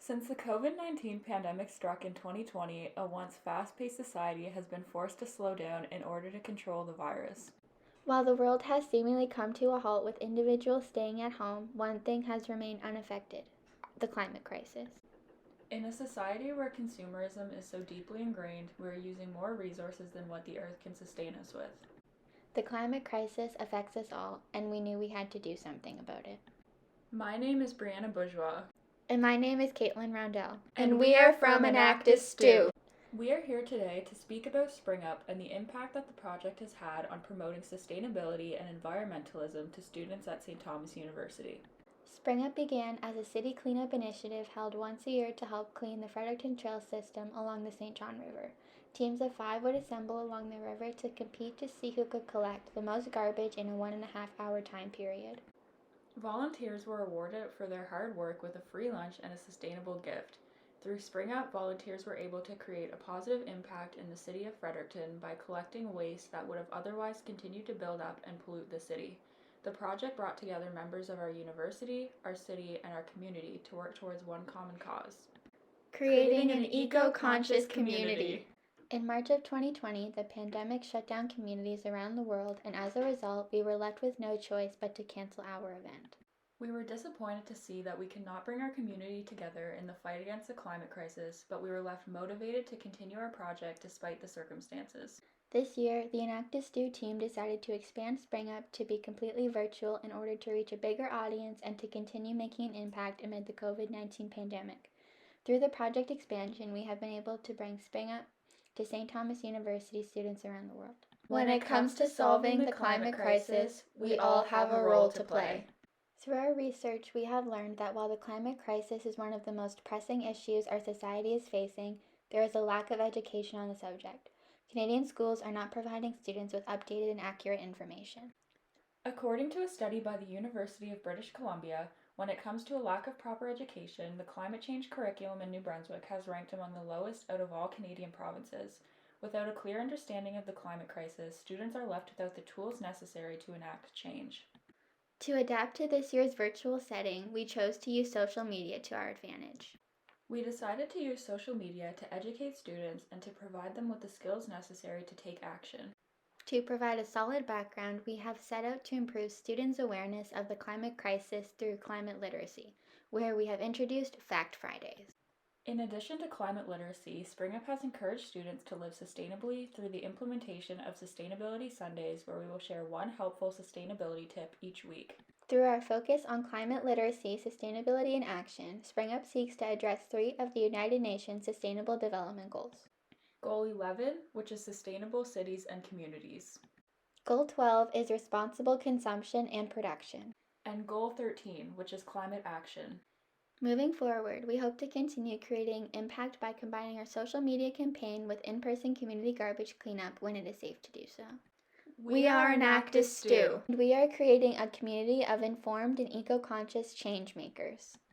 Since the COVID-19 pandemic struck in 2020, a once fast-paced society has been forced to slow down in order to control the virus. While the world has seemingly come to a halt with individuals staying at home, one thing has remained unaffected: the climate crisis. In a society where consumerism is so deeply ingrained, we are using more resources than what the earth can sustain us with. The climate crisis affects us all, and we knew we had to do something about it. My name is Brianna Bourgeois. And my name is Caitlin Roundell. And we are from Enactus Stew. We are here today to speak about SpringUp and the impact that the project has had on promoting sustainability and environmentalism to students at St. Thomas University. SpringUp began as a city cleanup initiative held once a year to help clean the Fredericton Trail system along the St. John River. Teams of 5 would assemble along the river to compete to see who could collect the most garbage in a 1.5-hour time period. Volunteers were awarded for their hard work with a free lunch and a sustainable gift. Through SpringUp, volunteers were able to create a positive impact in the city of Fredericton by collecting waste that would have otherwise continued to build up and pollute the city. The project brought together members of our university, our city, and our community to work towards one common cause: creating an eco-conscious community. In March of 2020, the pandemic shut down communities around the world, and as a result, we were left with no choice but to cancel our event. We were disappointed to see that we could not bring our community together in the fight against the climate crisis, but we were left motivated to continue our project despite the circumstances. This year, the Enactus Stew team decided to expand SpringUp to be completely virtual in order to reach a bigger audience and to continue making an impact amid the COVID-19 pandemic. Through the project expansion, we have been able to bring SpringUp to St. Thomas University students around the world. When it comes to solving the climate crisis, we all have a role to play. Through our research, we have learned that while the climate crisis is one of the most pressing issues our society is facing, there is a lack of education on the subject. Canadian schools are not providing students with updated and accurate information. According to a study by the University of British Columbia, when it comes to a lack of proper education, the climate change curriculum in New Brunswick has ranked among the lowest out of all Canadian provinces. Without a clear understanding of the climate crisis, students are left without the tools necessary to enact change. To adapt to this year's virtual setting, we chose to use social media to our advantage. We decided to use social media to educate students and to provide them with the skills necessary to take action. To provide a solid background, we have set out to improve students' awareness of the climate crisis through climate literacy, where we have introduced Fact Fridays. In addition to climate literacy, SpringUp has encouraged students to live sustainably through the implementation of Sustainability Sundays, where we will share one helpful sustainability tip each week. Through our focus on climate literacy, sustainability, and action, SpringUp seeks to address 3 of the United Nations Sustainable Development Goals. Goal 11, which is sustainable cities and communities. Goal 12 is responsible consumption and production. And Goal 13, which is climate action. Moving forward, we hope to continue creating impact by combining our social media campaign with in-person community garbage cleanup when it is safe to do so. We are Enactus Stew. And we are creating a community of informed and eco-conscious change makers.